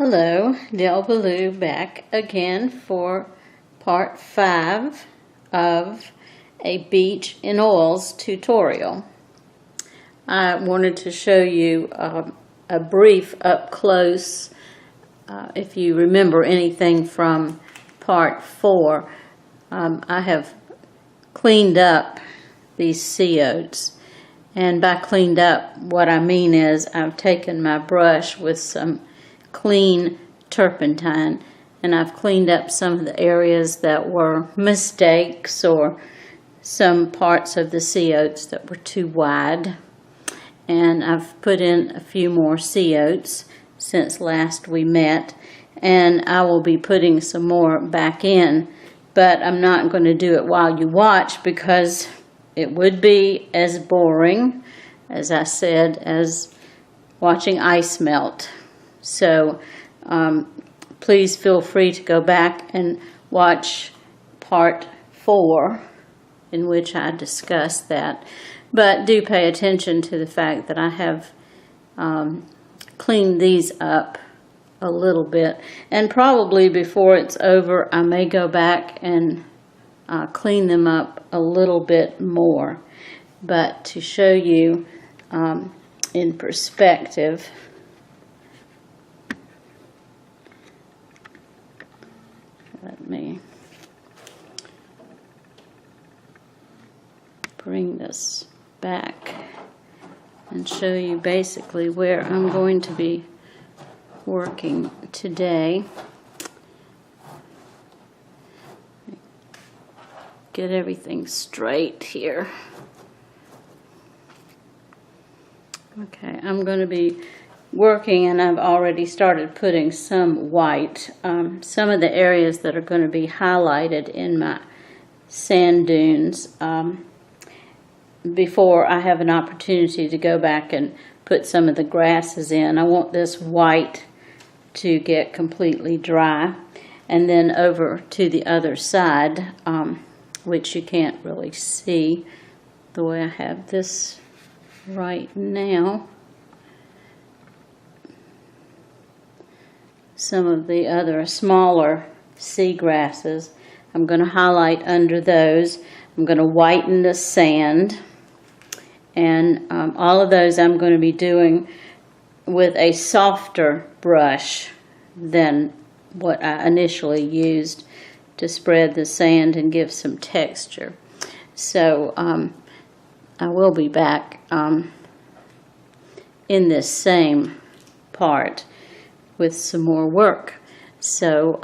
Hello, Del Ballou back again for part 5 of a beach in oils tutorial. I wanted to show you a brief up close, if you remember anything from part 4. I have cleaned up these sea oats, and by cleaned up what I mean is I've taken my brush with some clean turpentine and I've cleaned up some of the areas that were mistakes or some parts of the sea oats that were too wide, and I've put in a few more sea oats since last we met, and I will be putting some more back in, but I'm not going to do it while you watch because it would be as boring, as I said, as watching ice melt. So please feel free to go back and watch part 4 in which I discuss that. But do pay attention to the fact that I have cleaned these up a little bit. And probably before it's over, I may go back and clean them up a little bit more. But to show you in perspective, let me bring this back and show you basically where I'm going to be working today. Get everything straight here. Okay, I'm going to be working, and I've already started putting some white. Some of the areas that are going to be highlighted in my sand dunes before I have an opportunity to go back and put some of the grasses in. I want this white to get completely dry, and then over to the other side, which you can't really see the way I have this right now. Some of the other smaller sea grasses, I'm going to highlight under those. I'm going to whiten the sand, and all of those I'm going to be doing with a softer brush than what I initially used to spread the sand and give some texture. So I will be back in this same part with some more work. So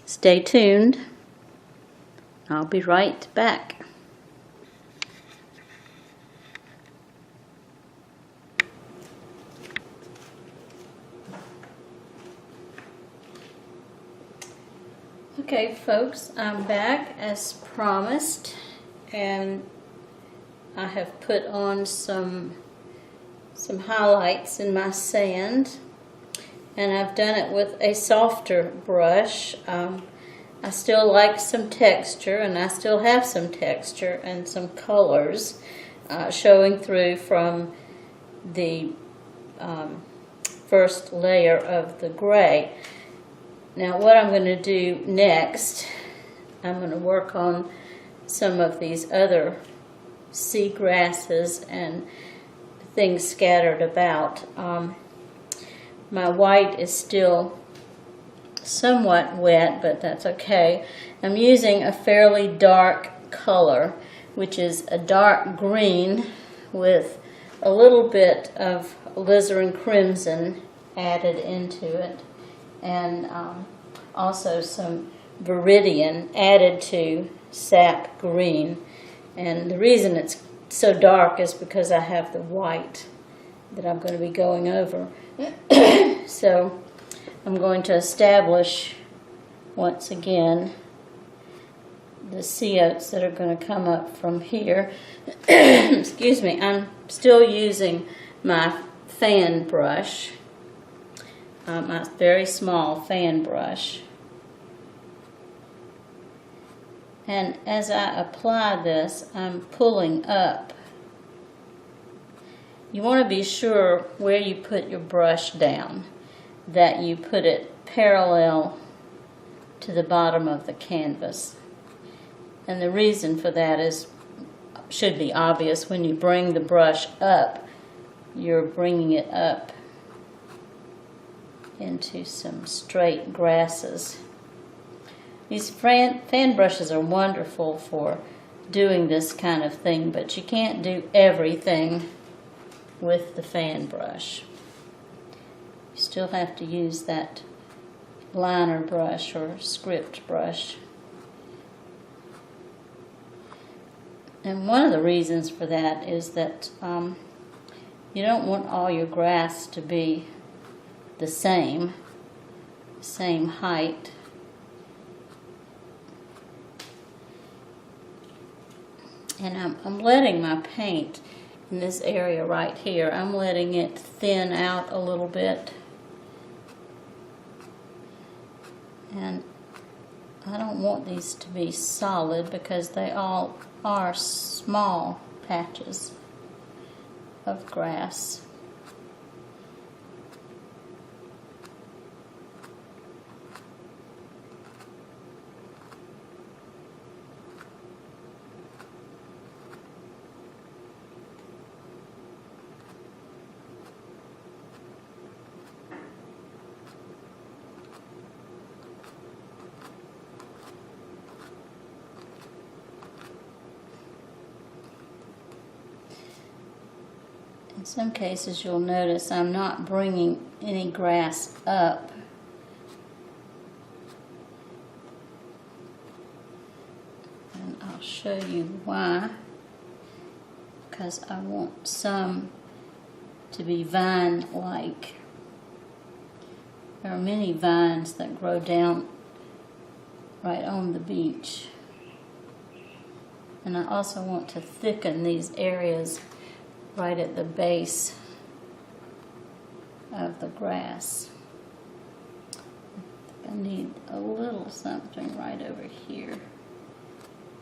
stay tuned. I'll be right back. Okay, folks, I'm back as promised, and I have put on some highlights in my sand, and I've done it with a softer brush. I still like some texture, and I still have some texture and some colors showing through from the first layer of the gray. Now what I'm going to do next, I'm going to work on some of these other sea grasses and things scattered about. My white is still somewhat wet, but that's okay. I'm using a fairly dark color, which is a dark green with a little bit of alizarin crimson added into it, and also some viridian added to sap green. And the reason it's so dark is because I have the white that I'm going to be going over. So I'm going to establish once again the sea oats that are going to come up from here. Excuse me, I'm still using my fan brush, my very small fan brush. And as I apply this, I'm pulling up. You want to be sure where you put your brush down. that you put it parallel to the bottom of the canvas. And the reason for that should be obvious. When you bring the brush up, you're bringing it up into some straight grasses. These fan brushes are wonderful for doing this kind of thing, but you can't do everything with the fan brush. You still have to use that liner brush or script brush. And one of the reasons for that is that you don't want all your grass to be the same height. And I'm letting my paint in this area right here, I'm letting it thin out a little bit. And I don't want these to be solid because they all are small patches of grass. In some cases you'll notice I'm not bringing any grass up. And I'll show you why. Because I want some to be vine-like. There are many vines that grow down right on the beach. And I also want to thicken these areas right at the base of the grass. I need a little something right over here,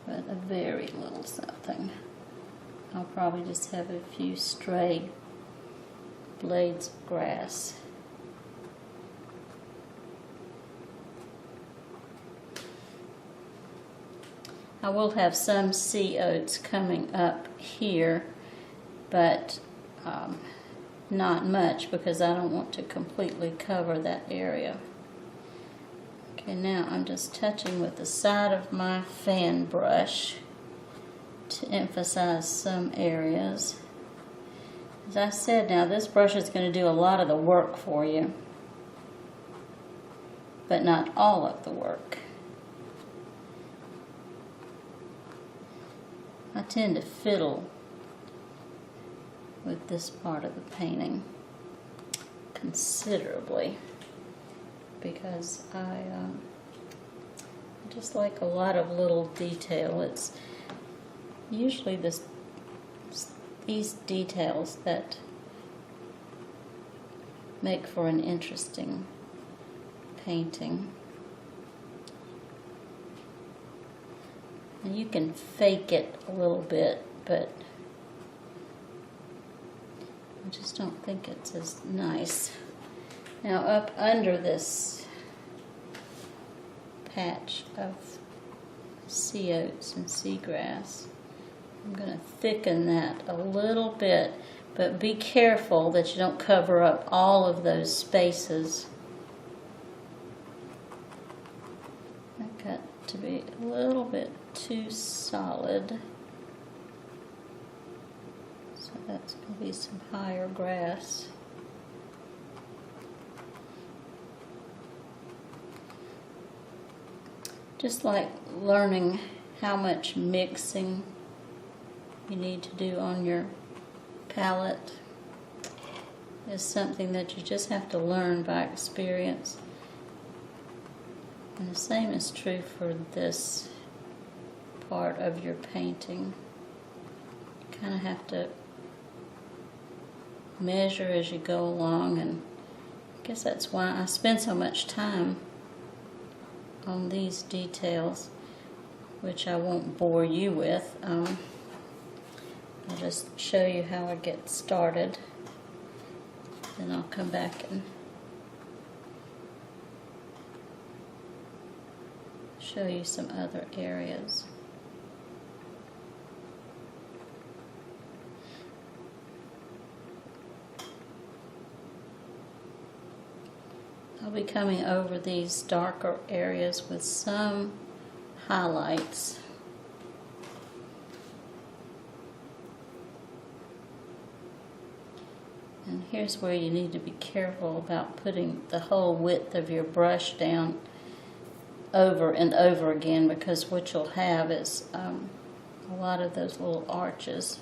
but a very little something. I'll probably just have a few stray blades of grass. I will have some sea oats coming up here, but not much because I don't want to completely cover that area. Okay, now I'm just touching with the side of my fan brush to emphasize some areas. As I said, now this brush is going to do a lot of the work for you, but not all of the work. I tend to fiddle with this part of the painting considerably because I just like a lot of little detail. It's usually these details that make for an interesting painting. And you can fake it a little bit, but I just don't think it's as nice. Now up under this patch of sea oats and seagrass, I'm going to thicken that a little bit, but be careful that you don't cover up all of those spaces. That got to be a little bit too solid. So that's going to be some higher grass. Just like learning how much mixing you need to do on your palette is something that you just have to learn by experience. And the same is true for this part of your painting. You kind of have to measure as you go along, and I guess that's why I spend so much time on these details, which I won't bore you with. I'll just show you how I get started, then I'll come back and show you some other areas. I'll be coming over these darker areas with some highlights. And here's where you need to be careful about putting the whole width of your brush down over and over again, because what you'll have is a lot of those little arches.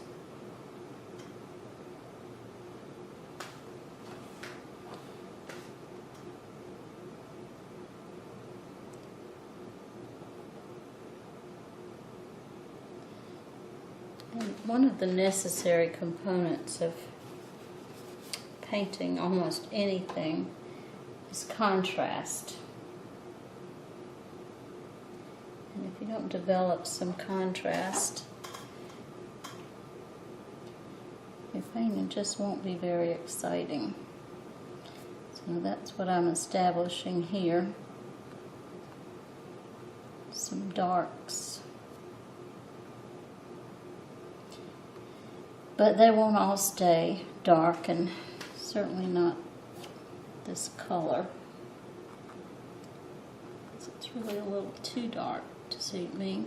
And one of the necessary components of painting almost anything is contrast. And if you don't develop some contrast, your painting just won't be very exciting. So that's what I'm establishing here. Some darks. But they won't all stay dark, and certainly not this color. It's really a little too dark to suit me.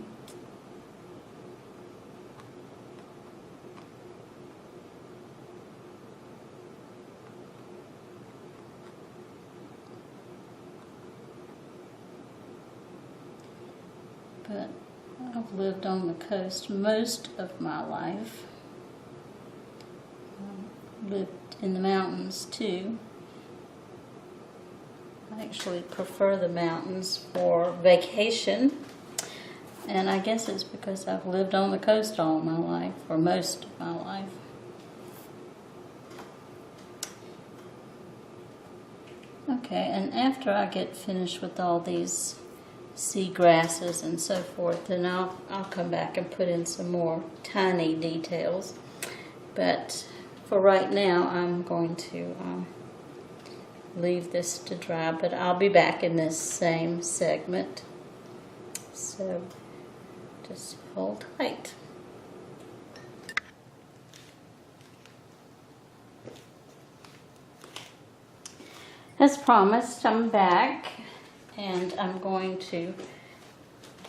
But I've lived on the coast most of my life. Lived in the mountains too. I actually prefer the mountains for vacation, and I guess it's because I've lived on the coast all my life, or most of my life. Okay, and after I get finished with all these sea grasses and so forth, then I'll come back and put in some more tiny details. But for right now, I'm going to leave this to dry, but I'll be back in this same segment. So just hold tight. As promised, I'm back, and I'm going to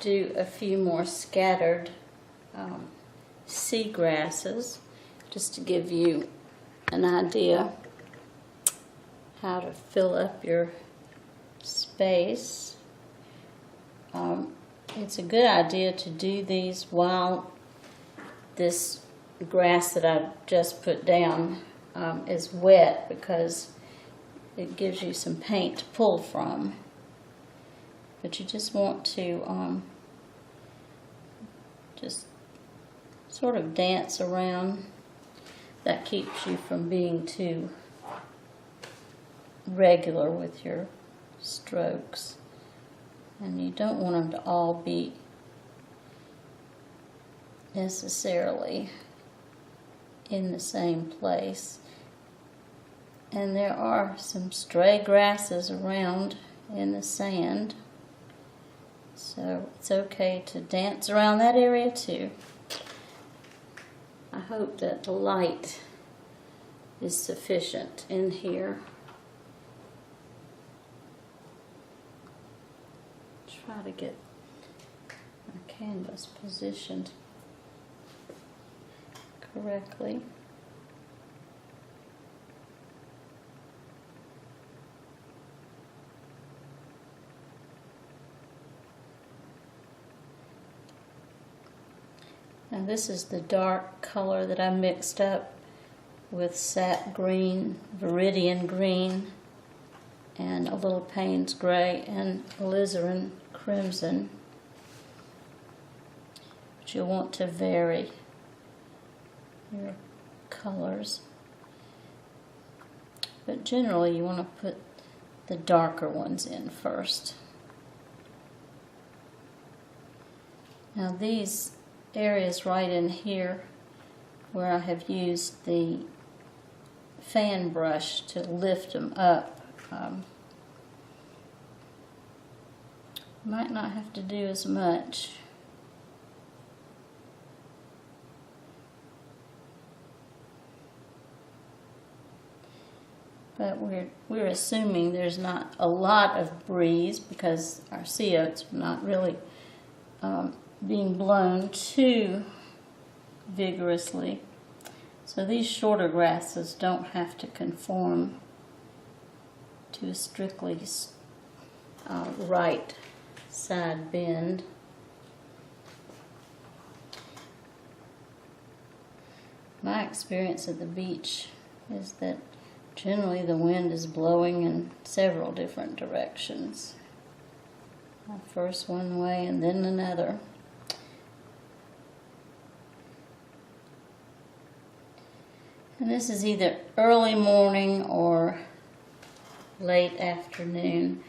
do a few more scattered sea grasses, just to give you an idea how to fill up your space. It's a good idea to do these while this grass that I've just put down is wet, because it gives you some paint to pull from. But you just want to just sort of dance around. That keeps you from being too regular with your strokes. And you don't want them to all be necessarily in the same place. And there are some stray grasses around in the sand, so it's okay to dance around that area too. I hope that the light is sufficient in here. Try to get my canvas positioned correctly. Now this is the dark color that I mixed up with sap green, viridian green, and a little Payne's gray and alizarin crimson. But you'll want to vary your colors. But generally you want to put the darker ones in first. Now these areas right in here where I have used the fan brush to lift them up, Might not have to do as much. But we're assuming there's not a lot of breeze because our sea oats are not really being blown too vigorously. So these shorter grasses don't have to conform to a strictly right side bend. My experience at the beach is that generally the wind is blowing in several different directions. First one way and then another. And this is either early morning or late afternoon.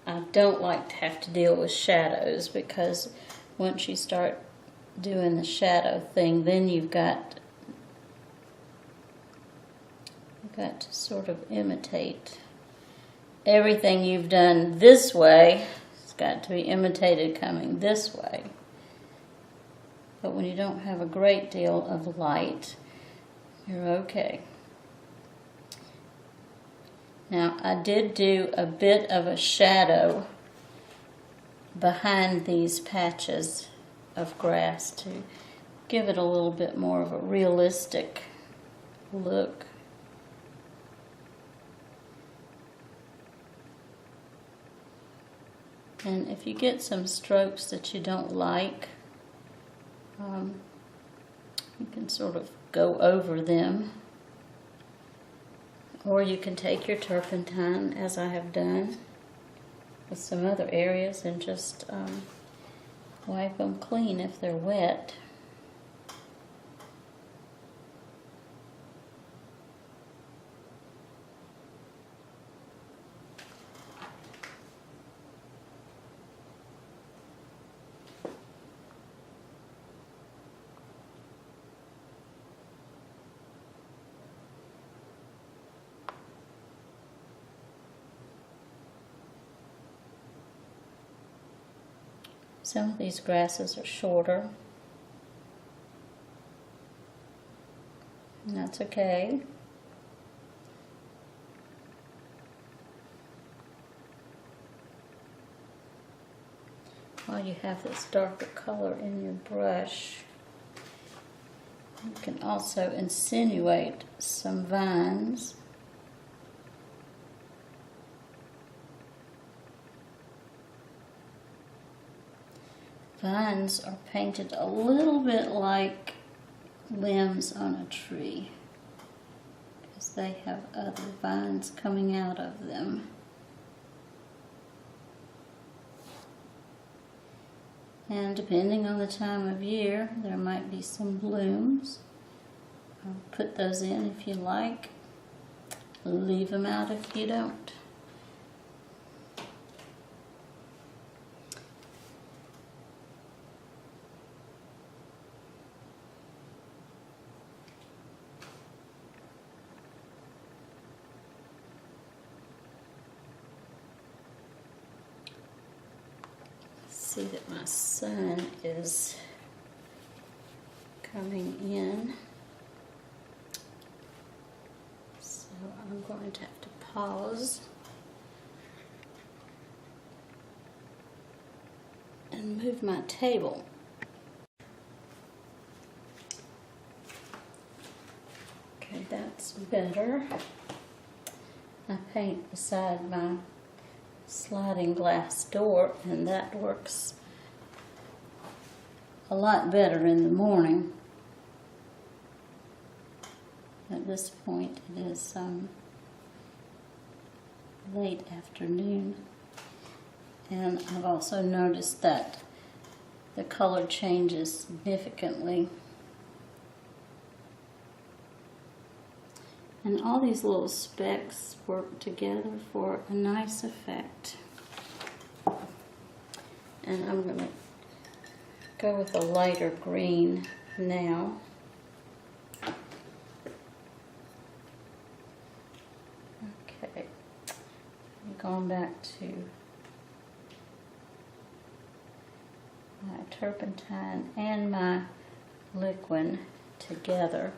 I don't like to have to deal with shadows because once you start doing the shadow thing, then you've got to sort of imitate everything you've done this way. It's got to be imitated coming this way. But when you don't have a great deal of light, you're okay. Now, I did do a bit of a shadow behind these patches of grass to give it a little bit more of a realistic look. And if you get some strokes that you don't like, you can sort of go over them. Or you can take your turpentine, as I have done with some other areas, and just wipe them clean if they're wet. Some of these grasses are shorter, and that's okay. While you have this darker color in your brush, you can also insinuate some vines. Vines are painted a little bit like limbs on a tree because they have other vines coming out of them. And depending on the time of year, there might be some blooms. I'll put those in if you like. Leave them out if you don't. See that my sun is coming in, so I'm going to have to pause and move my table. Okay, that's better. I paint beside my sliding glass door, and that works a lot better in the morning. At this point it is late afternoon, and I've also noticed that the color changes significantly. And all these little specks work together for a nice effect. And I'm going to go with a lighter green now. Okay, I'm going back to my turpentine and my liquid together.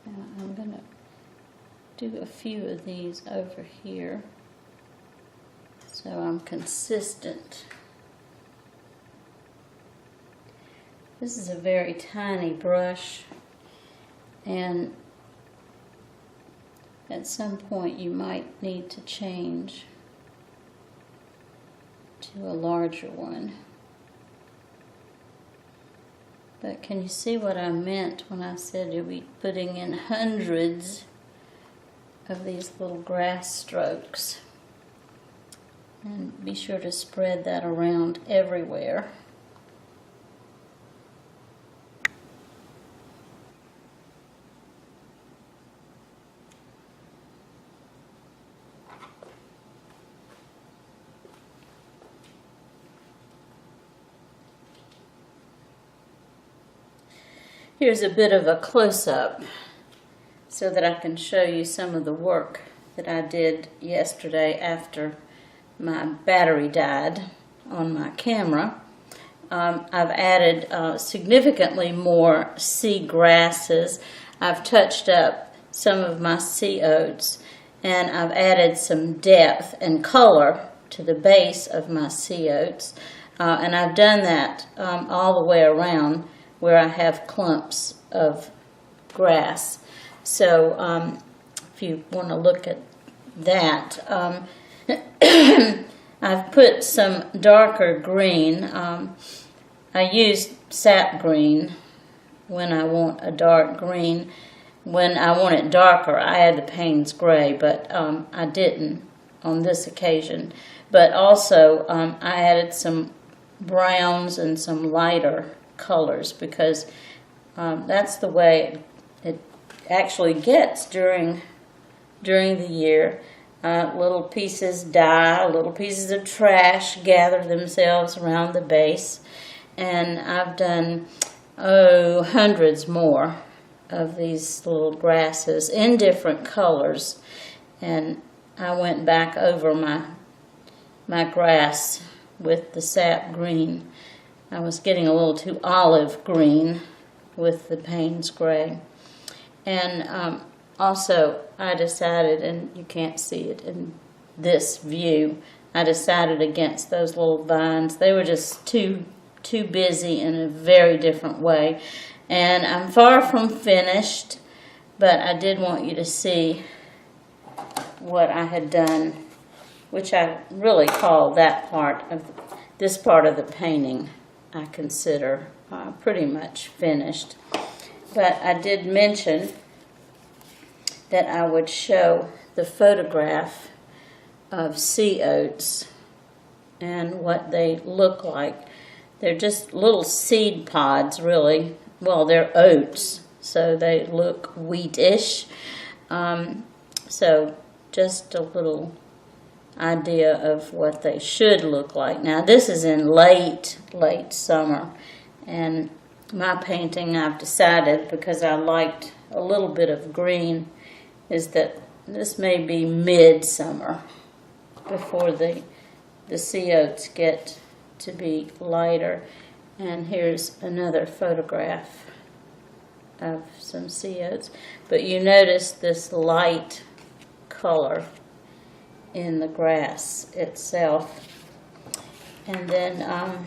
Now I'm going to do a few of these over here so I'm consistent. This is a very tiny brush, and at some point you might need to change to a larger one. But can you see what I meant when I said you'll be putting in hundreds of these little grass strokes? And be sure to spread that around everywhere. Here's a bit of a close-up so that I can show you some of the work that I did yesterday after my battery died on my camera. I've added significantly more sea grasses. I've touched up some of my sea oats, and I've added some depth and color to the base of my sea oats. And I've done that all the way around where I have clumps of grass. So if you want to look at that, I've put some darker green. I use sap green when I want a dark green. When I want it darker, I add the Payne's gray, but I didn't on this occasion. But also, I added some browns and some lighter colors because that's the way it actually gets during the year. Little pieces die, little pieces of trash gather themselves around the base, and I've done hundreds more of these little grasses in different colors. And I went back over my grass with the sap green. I was getting a little too olive green with the Payne's gray. And also I decided, and you can't see it in this view, I decided against those little vines. They were just too busy in a very different way. And I'm far from finished, but I did want you to see what I had done, which I really call that part of this part of the painting I consider pretty much finished. But I did mention that I would show the photograph of sea oats and what they look like. They're just little seed pods, really. Well, they're oats, so they look wheatish. So just a little idea of what they should look like. Now, this is in late summer, and my painting, I've decided, because I liked a little bit of green, is that this may be midsummer before the sea oats get to be lighter. And here's another photograph of some sea oats. But you notice this light color in the grass itself. And then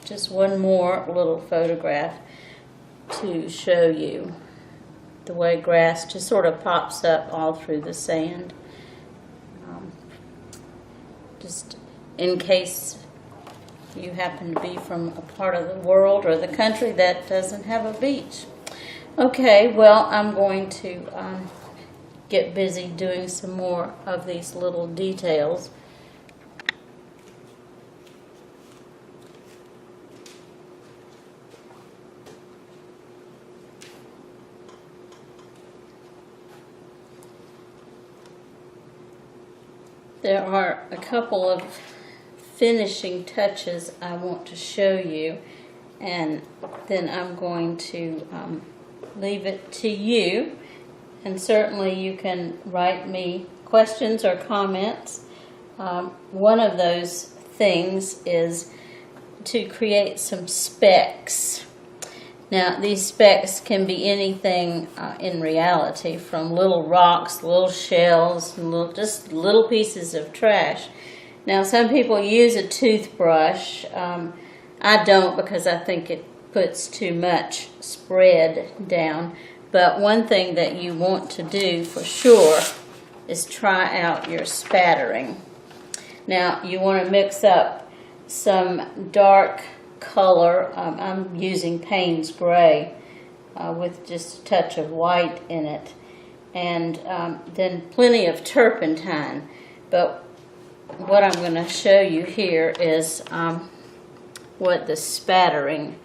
just one more little photograph to show you the way grass just sort of pops up all through the sand. Just in case you happen to be from a part of the world or the country that doesn't have a beach. Okay, well, I'm going to get busy doing some more of these little details. There are a couple of finishing touches I want to show you, and then I'm going to leave it to you. And certainly you can write me questions or comments. One of those things is to create some specks. Now, these specks can be anything in reality, from little rocks, little shells, just little pieces of trash. Now, some people use a toothbrush. I don't, because I think it puts too much spread down. But one thing that you want to do for sure is try out your spattering. Now, you want to mix up some dark color. I'm using Payne's Gray with just a touch of white in it, and then plenty of turpentine. But what I'm going to show you here is what the spattering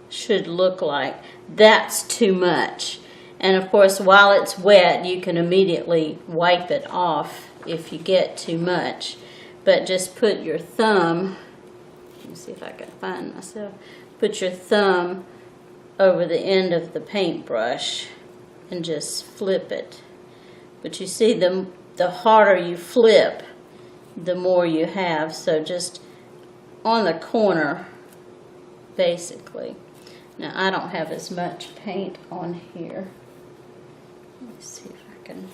should look like. That's too much. And of course, while it's wet, you can immediately wipe it off if you get too much. But just put your thumb, let me see if I can find myself, put your thumb over the end of the paintbrush and just flip it. But you see, the harder you flip, the more you have. So just on the corner, basically. Now, I don't have as much paint on here. Let me see if I can.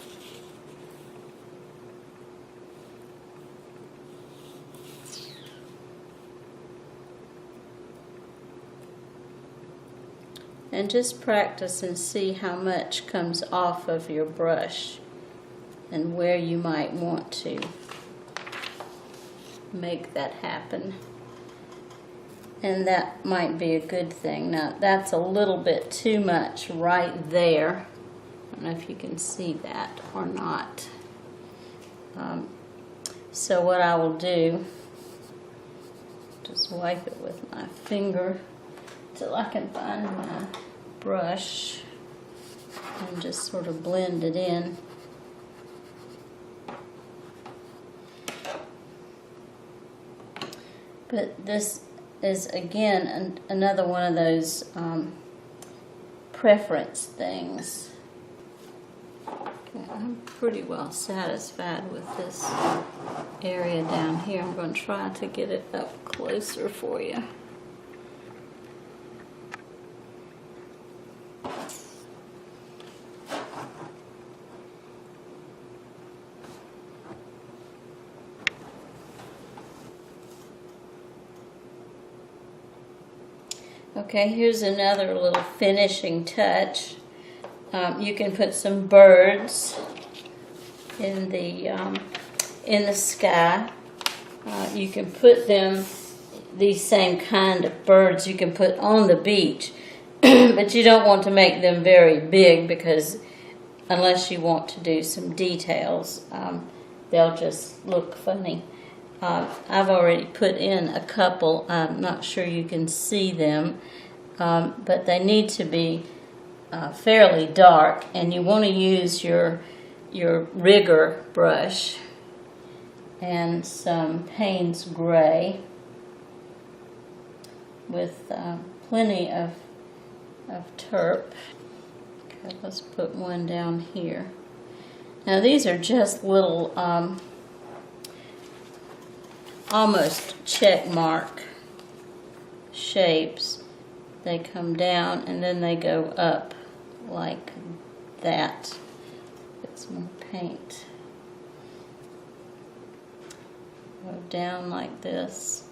And just practice and see how much comes off of your brush and where you might want to make that happen. And that might be a good thing. Now, that's a little bit too much right there. I don't know if you can see that or not. So what I will do, just wipe it with my finger till I can find my brush and just sort of blend it in. But this is, again, another one of those preference things. Okay, I'm pretty well satisfied with this area down here. I'm going to try to get it up closer for you. Okay, here's another little finishing touch. You can put some birds in the sky. You can put them, these same kind of birds you can put on the beach, but you don't want to make them very big, because unless you want to do some details, they'll just look funny. I've already put in a couple. I'm not sure you can see them, but they need to be fairly dark, and you want to use your rigger brush and some Payne's Gray with plenty of turp. Okay, let's put one down here. Now, these are just little almost check mark shapes. They come down and then they go up like that. Get some more paint. Go down like this.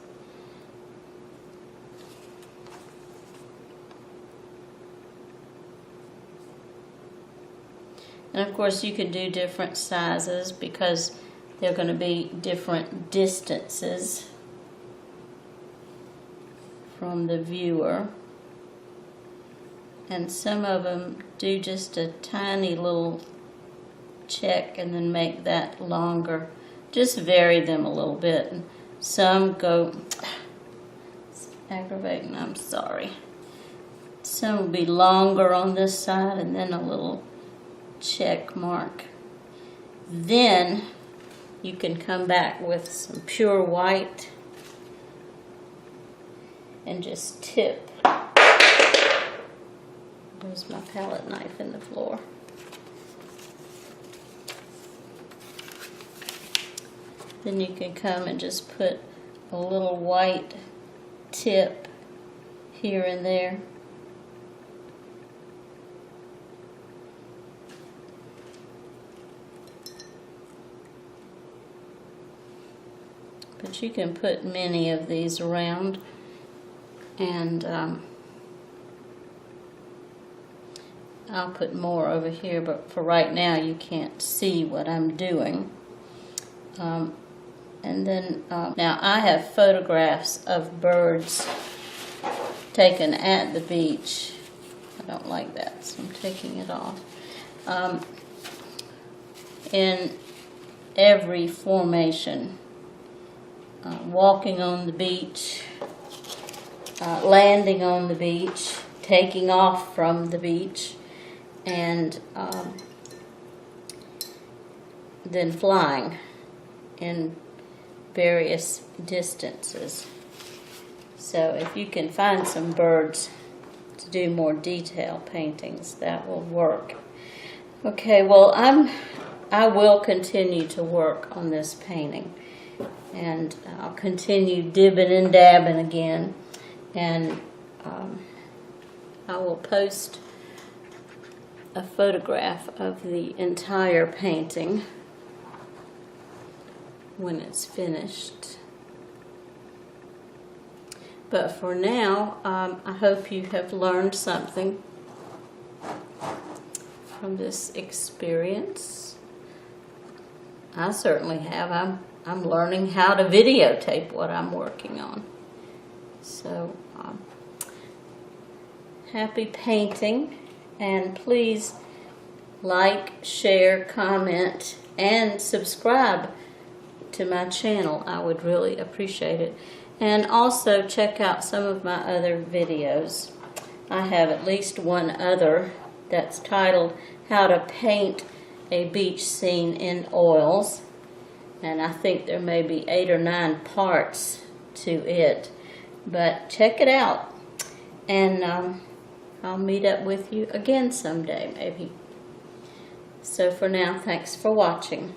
And of course, you could do different sizes because they're going to be different distances from the viewer. And some of them do just a tiny little check and then make that longer. Just vary them a little bit. And some go, it's aggravating, I'm sorry. Some will be longer on this side and then a little check mark. Then you can come back with some pure white and just tip. There's my palette knife in the floor. Then you can come and just put a little white tip here and there. But you can put many of these around, and I'll put more over here, but for right now you can't see what I'm doing. And then now I have photographs of birds taken at the beach. I don't like that, so I'm taking it off. In every formation. Walking on the beach, landing on the beach, taking off from the beach, and then flying in various distances. So if you can find some birds to do more detail paintings, that will work. Okay, well I will continue to work on this painting. And I'll continue dibbing and dabbing again, and I will post a photograph of the entire painting when it's finished. But for now, I hope you have learned something from this experience. I certainly have. I'm learning how to videotape what I'm working on. So, happy painting, and please like, share, comment, and subscribe to my channel. I would really appreciate it. And also check out some of my other videos. I have at least one other that's titled How to Paint a Beach Scene in Oils. And I think there may be 8 or 9 parts to it. But check it out. And I'll meet up with you again someday, maybe. So for now, thanks for watching.